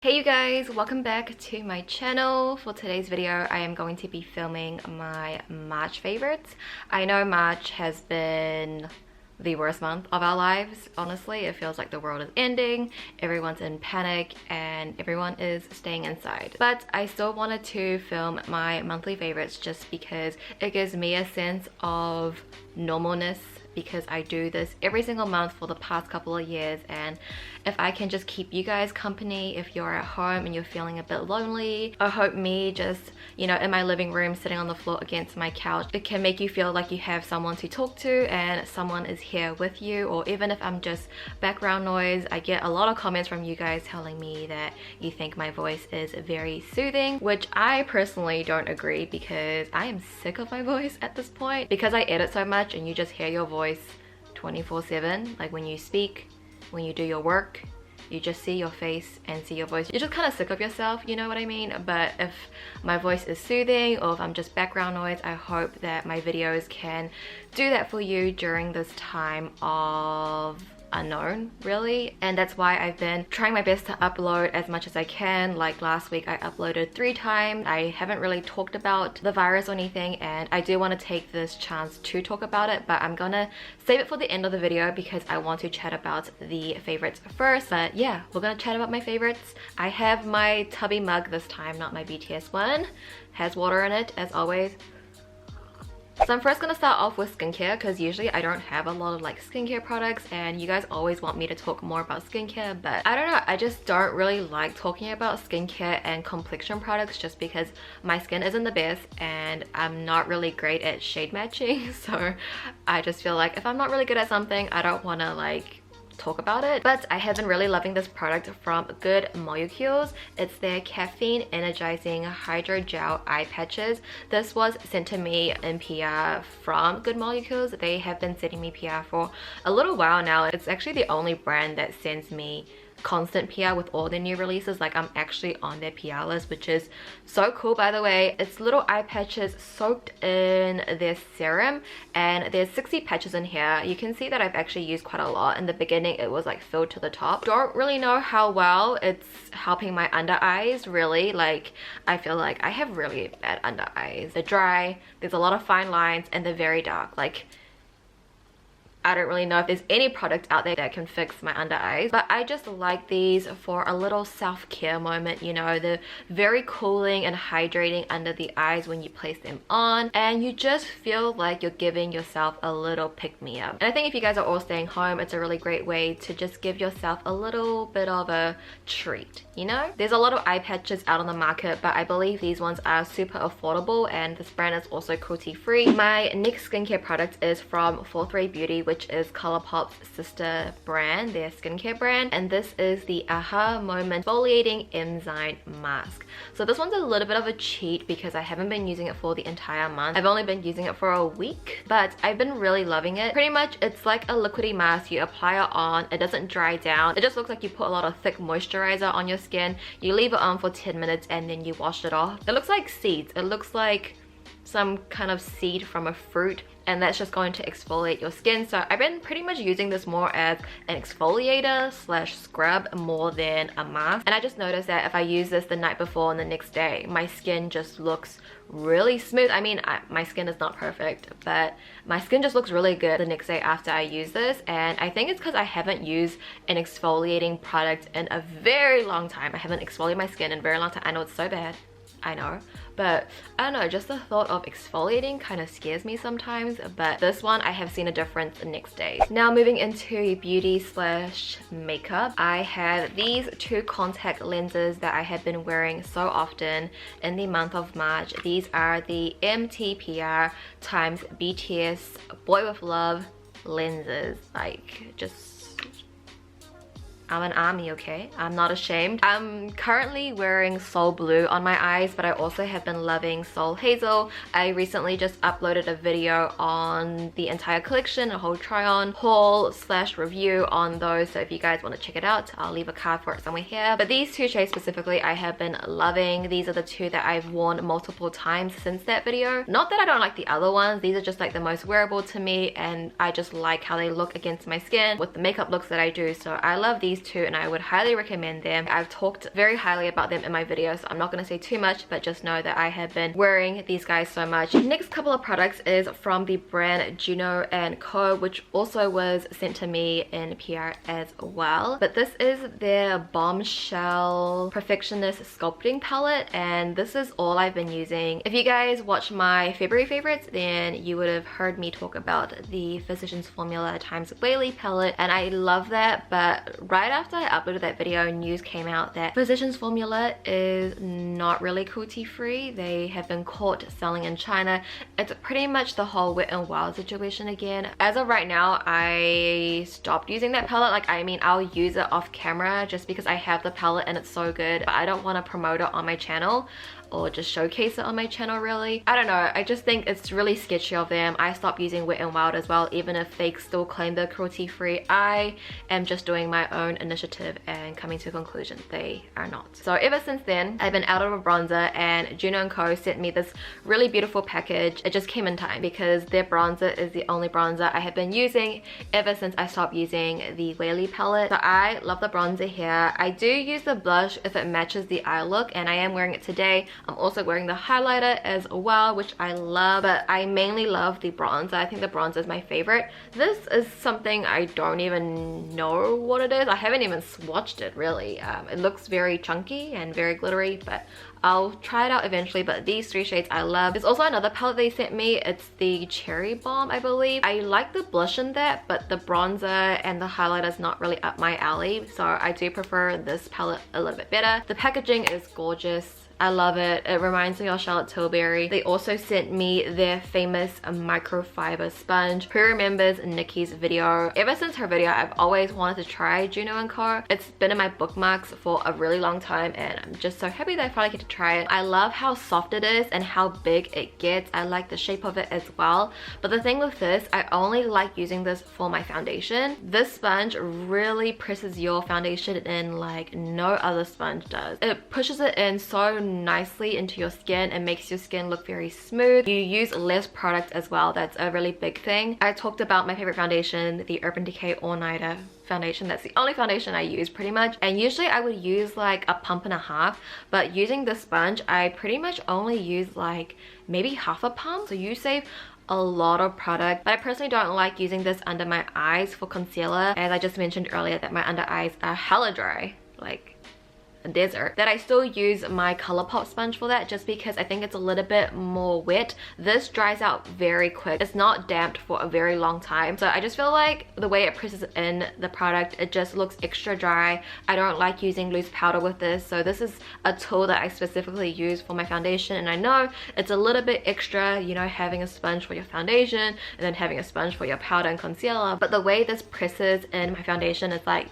Hey you guys, welcome back to my channel. For today's video, I am going to be filming my March favorites. I know March has been the worst month of our lives. Honestly, it feels like the world is ending, everyone's in panic, and everyone is staying inside. But I still wanted to film my monthly favorites just because it gives me a sense of normalness, because I do this every single month for the past couple of years, and if I can just keep you guys company if you're at home and you're feeling a bit lonely, I hope me just, you know, in my living room sitting on the floor against my couch, it can make you feel like you have someone to talk to and someone is here with you. Or even if I'm just background noise, I get a lot of comments from you guys telling me that you think my voice is very soothing, which I personally don't agree, because I am sick of my voice at this point, because I edit so much and you just hear your voice 24/7. Like when you speak, when you do your work, you just see your face and see your voice. You're just kind of sick of yourself, you know what I mean? But if my voice is soothing, or if I'm just background noise, I hope that my videos can do that for you during this time of unknown, really. And that's why I've been trying my best to upload as much as I can. Like last week I uploaded 3 times. I haven't really talked about the virus or anything, and I do want to take this chance to talk about it, but I'm gonna save it for the end of the video because I want to chat about the favorites first. But yeah, we're gonna chat about my favorites. I have my tubby mug this time, not my BTS one. Has water in it as always. So I'm first gonna start off with skincare, because usually I don't have a lot of like skincare products, and you guys always want me to talk more about skincare, but I don't know, I just don't really like talking about skincare and complexion products just because my skin isn't the best and I'm not really great at shade matching. So I just feel like if I'm not really good at something, I don't want to like talk about it. But I have been really loving this product from Good Molecules. It's their caffeine energizing hydro gel eye patches. This was sent to me in PR from Good Molecules. They have been sending me PR for a little while now. It's actually the only brand that sends me constant PR with all their new releases. Like I'm actually on their PR list, which is so cool. By the way, it's little eye patches soaked in their serum, and there's 60 patches in here. You can see that I've actually used quite a lot. In the beginning it was like filled to the top. Don't really know how well it's helping my under eyes, really. Like I feel like I have really bad under eyes. They're dry, there's a lot of fine lines, and they're very dark. Like I don't really know if there's any product out there that can fix my under eyes, but I just like these for a little self-care moment. You know, they're very cooling and hydrating under the eyes when you place them on, and you just feel like you're giving yourself a little pick-me-up. And I think if you guys are all staying home, it's a really great way to just give yourself a little bit of a treat, you know? There's a lot of eye patches out on the market, but I believe these ones are super affordable, and this brand is also cruelty-free. My next skincare product is from Beauty, which is Colourpop's sister brand, their skincare brand, and this is the Aha Moment Exfoliating Enzyme Mask. So this one's a little bit of a cheat because I haven't been using it for the entire month. I've only been using it for a week, but I've been really loving it. Pretty much it's like a liquidy mask. You apply it on, it doesn't dry down. It just looks like you put a lot of thick moisturizer on your skin. You leave it on for 10 minutes and then you wash it off. It looks like seeds. It looks like some kind of seed from a fruit, and that's just going to exfoliate your skin. So I've been pretty much using this more as an exfoliator slash scrub more than a mask. And I just noticed that if I use this the night before and the next day, my skin just looks really smooth. I mean, my skin is not perfect, but my skin just looks really good the next day after I use this. And I think it's because I haven't used an exfoliating product in a very long time. I haven't exfoliated my skin in a very long time. I know it's so bad, I know, but I don't know, just the thought of exfoliating kind of scares me sometimes. But this one I have seen a difference the next day. Now moving into beauty slash makeup, I have these 2 contact lenses that I have been wearing so often in the month of March. These are the MTPR times BTS Boy With Love lenses. Like, just I'm an army, okay? I'm not ashamed. I'm currently wearing Soul Blue on my eyes, but I also have been loving Soul Hazel. I recently just uploaded a video on the entire collection, a whole try-on haul slash review on those. So if you guys want to check it out, I'll leave a card for it somewhere here. But these 2 shades specifically I have been loving. These are the 2 that I've worn multiple times since that video. Not that I don't like the other ones. These are just like the most wearable to me, and I just like how they look against my skin with the makeup looks that I do. So I love these these two and I would highly recommend them. I've talked very highly about them in my videos, so I'm not going to say too much, but just know that I have been wearing these guys so much. Next couple of products is from the brand Juno & Co, which also was sent to me in PR as well. But this is their Bombshell Perfectionist Sculpting Palette, and this is all I've been using. If you guys watch my February favorites, then you would have heard me talk about the Physicians Formula times Whaley palette, and I love that. But right after I uploaded that video, news came out that Physicians Formula is not really cruelty free. They have been caught selling in China. It's pretty much the whole Wet n Wild situation again. As of right now, I stopped using that palette. Like, I mean, I'll use it off camera just because I have the palette and it's so good, but I don't want to promote it on my channel or just showcase it on my channel really. I don't know, I just think it's really sketchy of them. I stopped using Wet n Wild as well, even if they still claim they're cruelty free. I am just doing my own initiative and coming to a conclusion they are not. So ever since then, I've been out of a bronzer, and Juno & Co sent me this really beautiful package. It just came in time because their bronzer is the only bronzer I have been using ever since I stopped using the Whaley palette. So I love the bronzer here. I do use the blush if it matches the eye look, and I am wearing it today. I'm also wearing the highlighter as well, which I love, but I mainly love the bronzer. I think the bronzer is my favorite. This is something I don't even know what it is. I haven't even swatched it really. It looks very chunky and very glittery, but I'll try it out eventually. But these three shades I love. There's also another palette they sent me. It's the Cherry Bomb, I believe. I like the blush in that, but the bronzer and the highlighter is not really up my alley, so I do prefer this palette a little bit better. The packaging is gorgeous. I love it. It reminds me of Charlotte Tilbury. They also sent me their famous microfiber sponge. Who remembers Nikki's video? Ever since her video, I've always wanted to try Juno & Co. It's been in my bookmarks for a really long time, and I'm just so happy that I finally get to try it. I love how soft it is and how big it gets. I like the shape of it as well. But the thing with this, I only like using this for my foundation. This sponge really presses your foundation in like no other sponge does. It pushes it in so nicely into your skin and makes your skin look very smooth. You use less product as well. That's a really big thing. I talked about my favorite foundation, the Urban Decay All Nighter foundation. That's the only foundation I use pretty much, and usually I would use like a pump and a half, but using this sponge I pretty much only use like maybe half a pump, so you save a lot of product. But I personally don't like using this under my eyes for concealer, as I just mentioned earlier that my under eyes are hella dry, like a desert. That I still use my ColourPop sponge for that, just because I think it's a little bit more wet. This dries out very quick. It's not damped for a very long time, so I just feel like the way it presses in the product, it just looks extra dry. I don't like using loose powder with this, so this is a tool that I specifically use for my foundation. And I know it's a little bit extra, you know, having a sponge for your foundation and then having a sponge for your powder and concealer, but the way this presses in my foundation is like,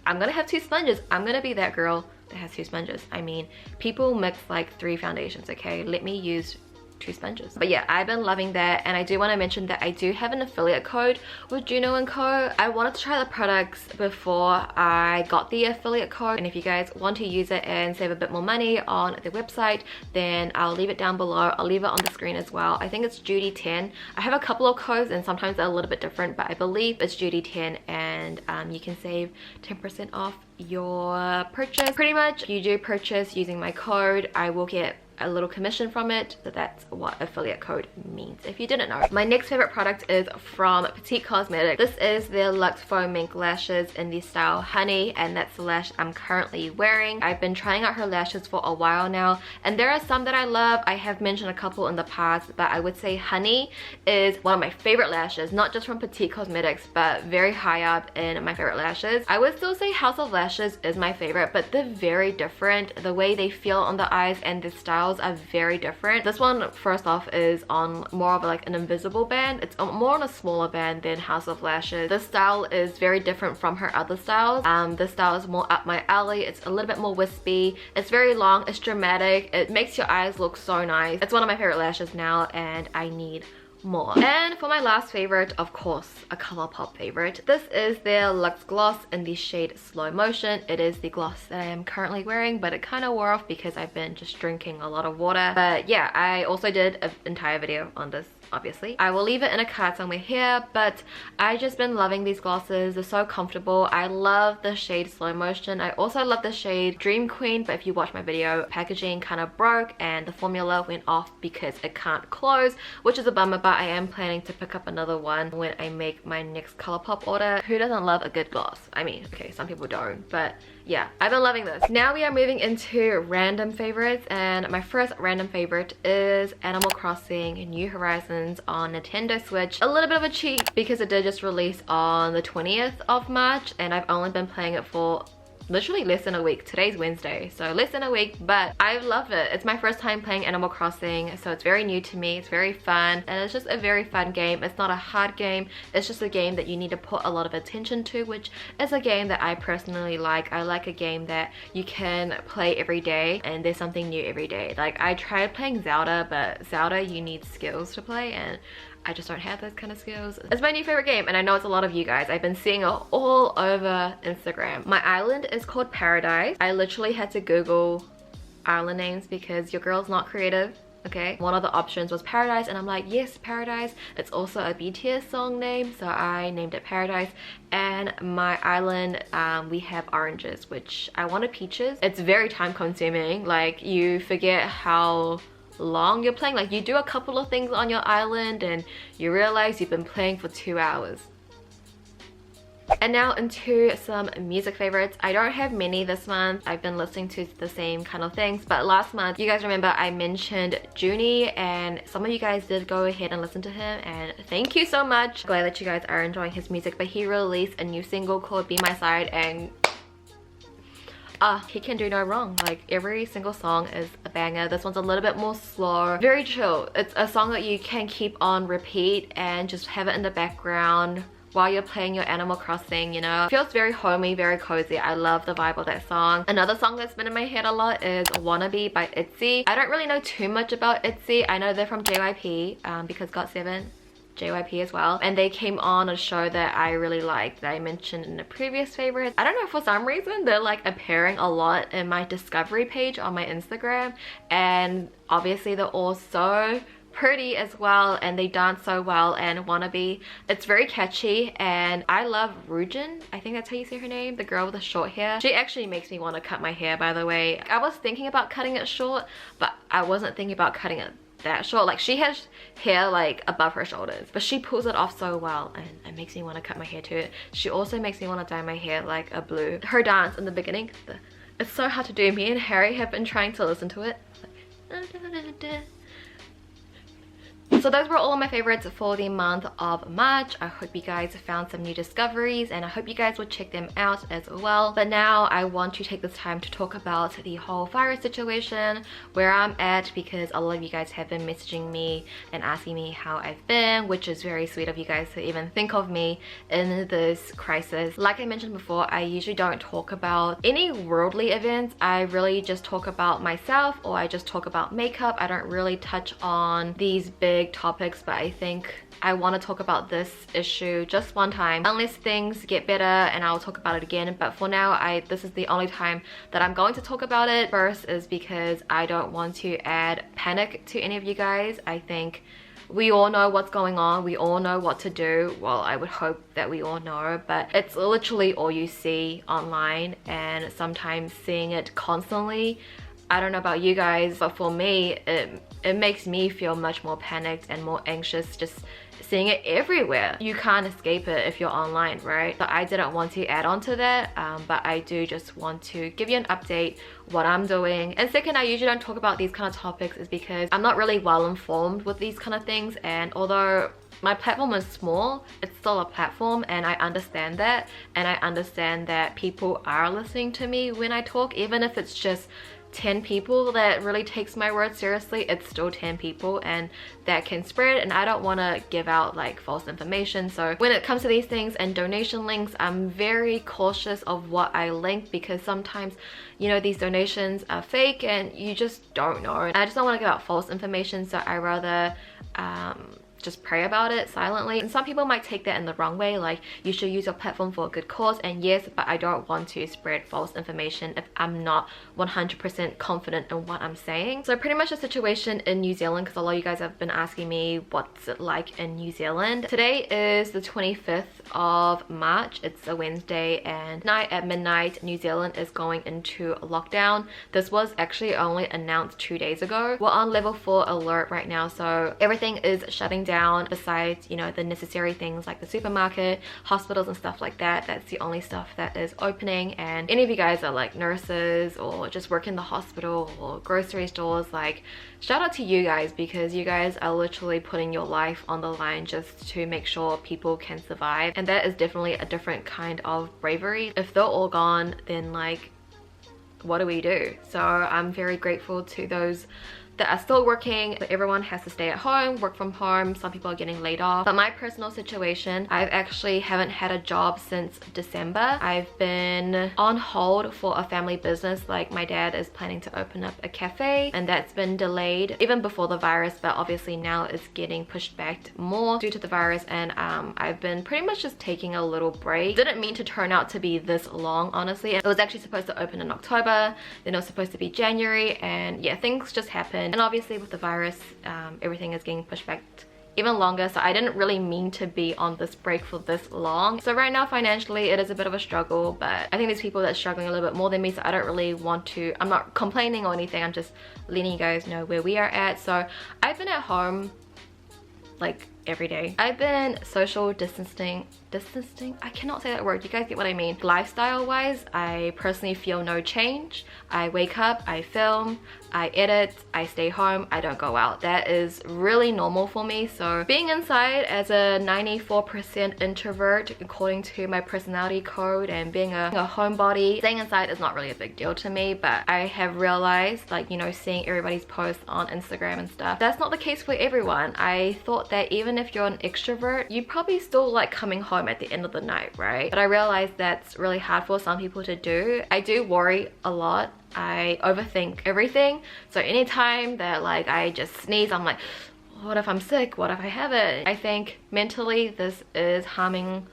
I'm gonna have two sponges. I'm gonna be that girl that has two sponges. I mean, people mix like 3 foundations, okay? Let me use 2 sponges. But yeah, I've been loving that, and I do want to mention that I do have an affiliate code with Juno & Co. I wanted to try the products before I got the affiliate code, and if you guys want to use it and save a bit more money on the website, then I'll leave it down below. I'll leave it on the screen as well. I think it's JUDY10. I have a couple of codes and sometimes they're a little bit different, but I believe it's JUDY10, and you can save 10% off your purchase. Pretty much, you do purchase using my code, I will get a little commission from it. So that's what affiliate code means, if you didn't know. My next favorite product is from Petite Cosmetics. This is their Luxe Faux Mink lashes in the style Honey, and that's the lash I'm currently wearing. I've been trying out her lashes for a while now, and there are some that I love. I have mentioned a couple in the past, but I would say Honey is one of my favorite lashes, not just from Petite Cosmetics, but very high up in my favorite lashes. I would still say House of Lashes is my favorite, but they're very different. The way they feel on the eyes and the style are very different. This one, first off, is on more of like an invisible band. It's more on a smaller band than House of Lashes. This style is very different from her other styles. This style is more up my alley. It's a little bit more wispy. It's very long. It's dramatic. It makes your eyes look so nice. It's one of my favorite lashes now, and I need more. And for my last favorite, of course, a ColourPop favorite. This is their Luxe Gloss in the shade Slow Motion. It is the gloss that I am currently wearing, but it kind of wore off because I've been just drinking a lot of water. But yeah, I also did an entire video on this, obviously. I will leave it in a card somewhere here, but I just been loving these glosses. They're so comfortable. I love the shade Slow Motion. I also love the shade Dream Queen, but if you watch my video, packaging kind of broke and the formula went off because it can't close, which is a bummer, but I am planning to pick up another one when I make my next ColourPop order. Who doesn't love a good gloss? I mean, okay, some people don't, but yeah, I've been loving this. Now we are moving into random favorites, and my first random favorite is Animal Crossing New Horizons on Nintendo Switch. A little bit of a cheat because it did just release on the 20th of March, and I've only been playing it for literally less than a week. Today's Wednesday, so less than a week, but I love it. It's my first time playing Animal Crossing, so it's very new to me. It's very fun, and it's just a very fun game. It's not a hard game. It's just a game that you need to put a lot of attention to, which is a game that I personally like. I like a game that you can play every day and there's something new every day. Like, I tried playing Zelda, but Zelda, you need skills to play, and I just don't have those kind of skills. It's my new favorite game, and I know it's a lot of you guys. I've been seeing it all over Instagram. My island is called Paradise. I literally had to Google island names because your girl's not creative, okay? One of the options was Paradise, and I'm like, yes, Paradise. It's also a BTS song name, so I named it Paradise. And my island, we have oranges, which I wanted peaches. It's very time consuming. Like, you forget how long you're playing. Like, you do a couple of things on your island and you realize you've been playing for 2 hours. And now into some music favorites. I don't have many this month. I've been listening to the same kind of things, but last month, you guys remember I mentioned JUDY, and some of you guys did go ahead and listen to him, and thank you so much. Glad that you guys are enjoying his music. But he released a new single called Be My Side, and he can do no wrong. Like, every single song is a banger. This one's a little bit more slow, very chill. It's a song that you can keep on repeat and just have it in the background while you're playing your Animal Crossing, you know. It feels very homey, very cozy. I love the vibe of that song. Another song that's been in my head a lot is Wannabe by itzy. I don't really know too much about itzy. I know they're from JYP because GOT7 JYP as well, and they came on a show that I really liked that I mentioned in the previous favorites. I don't know, for some reason they're like appearing a lot in my discovery page on my Instagram, and obviously they're all so pretty as well, and they dance so well. And Wannabe, it's very catchy, and I love Rujin, I think that's how you say her name, the girl with the short hair. She actually makes me want to cut my hair, by the way. I was thinking about cutting it short, but I wasn't thinking about cutting it that short. Like, she has hair like above her shoulders, but she pulls it off so well, and it makes me want to cut my hair too. She also makes me want to dye my hair like a blue. Her dance in the beginning, it's so hard to do. Me and Harry have been trying to listen to it. So those were all of my favorites for the month of March. I hope you guys found some new discoveries, and I hope you guys would check them out as well. But now I want to take this time to talk about the whole Thyroid situation, where I'm at, because a lot of you guys have been messaging me and asking me how I've been, which is very sweet of you guys to even think of me in this crisis. Like I mentioned before, I usually don't talk about any worldly events. I really just talk about myself, or I just talk about makeup. I don't really touch on these big topics, but I think I want to talk about this issue just one time, unless things get better, and I'll talk about it again. But for now, this is the only time that I'm going to talk about it. First is because I don't want to add panic to any of you guys. I think we all know what's going on. We all know what to do. Well, I would hope that we all know, but it's literally all you see online, and sometimes seeing it constantly, I don't know about you guys, but for me, it makes me feel much more panicked and more anxious just seeing it everywhere. You can't escape it if you're online, right? So I didn't want to add on to that, but I do just want to give you an update what I'm doing. And second, I usually don't talk about these kind of topics is because I'm not really well informed with these kind of things, and although my platform is small, it's still a platform, and I understand that, and I understand that people are listening to me when I talk, even if it's just 10 people that really takes my words seriously. It's still 10 people, and that can spread, and I don't want to give out like false information. So when it comes to these things and donation links, I'm very cautious of what I link, because sometimes, you know, these donations are fake and you just don't know. I just don't want to give out false information, so I rather just pray about it silently. And some people might take that in the wrong way, like you should use your platform for a good cause, and yes, but I don't want to spread false information if I'm not 100% confident in what I'm saying. So pretty much the situation in New Zealand, because a lot of you guys have been asking me what's it like in New Zealand. Today is the 25th of March. It's a Wednesday, and tonight at midnight New Zealand is going into lockdown. This was actually only announced 2 days ago. We're on level 4 alert right now, so everything is shutting down besides, you know, the necessary things like the supermarket, hospitals and stuff like that. That's the only stuff that is opening. And any of you guys are like nurses or just work in the hospital or grocery stores, like shout out to you guys, because you guys are literally putting your life on the line just to make sure people can survive. And that is definitely a different kind of bravery. If they're all gone, then like what do we do? So I'm very grateful to those that are still working, but everyone has to stay at home, work from home. Some people are getting laid off. But my personal situation, I've actually haven't had a job since December. I've been on hold for a family business. Like my dad is planning to open up a cafe, and that's been delayed even before the virus, but obviously now it's getting pushed back more due to the virus. And I've been pretty much just taking a little break. Didn't mean to turn out to be this long, honestly. It was actually supposed to open in October, then it was supposed to be January, and yeah, things just happened. And obviously with the virus, everything is getting pushed back even longer, so I didn't really mean to be on this break for this long. So right now financially it is a bit of a struggle, but I think there's people that are struggling a little bit more than me, so I don't really want to, I'm not complaining or anything, I'm just letting you guys know where we are at. So I've been at home like every day. I've been social distancing, I cannot say that word, you guys get what I mean. Lifestyle wise, I personally feel no change. I wake up, I film, I edit, I stay home, I don't go out. That is really normal for me. So being inside as a 94% introvert according to my personality code, and being a homebody, staying inside is not really a big deal to me. But I have realized, like, you know, seeing everybody's posts on Instagram and stuff, that's not the case for everyone. I thought that even if you're an extrovert, you probably still like coming home at the end of the night, right? But I realized that's really hard for some people to do. I do worry a lot. I overthink everything. So anytime that like I just sneeze, I'm like, what if I'm sick? What if I have it? I think mentally this is harming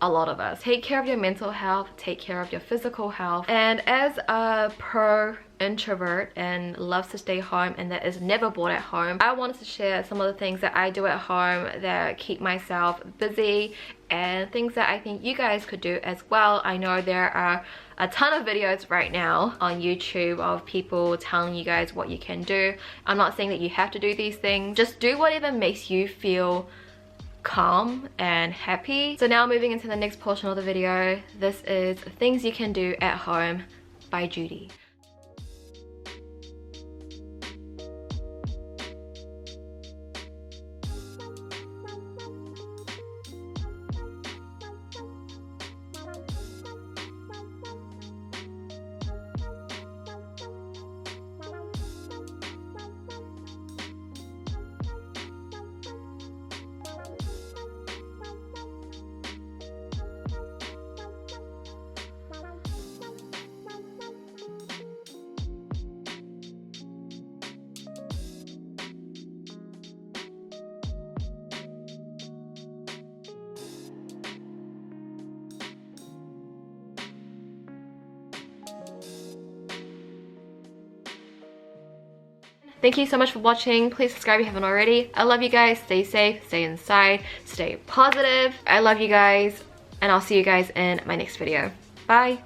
a lot of us. Take care of your mental health, take care of your physical health. And as a pro introvert and loves to stay home and that is never bored at home, I wanted to share some of the things that I do at home that keep myself busy, and things that I think you guys could do as well. I know there are a ton of videos right now on YouTube of people telling you guys what you can do. I'm not saying that you have to do these things, just do whatever makes you feel calm and happy. So now moving into the next portion of the video, this is things you can do at home by Judy. Thank you so much for watching. Please subscribe if you haven't already. I love you guys. Stay safe, stay inside, stay positive. I love you guys, and I'll see you guys in my next video. Bye.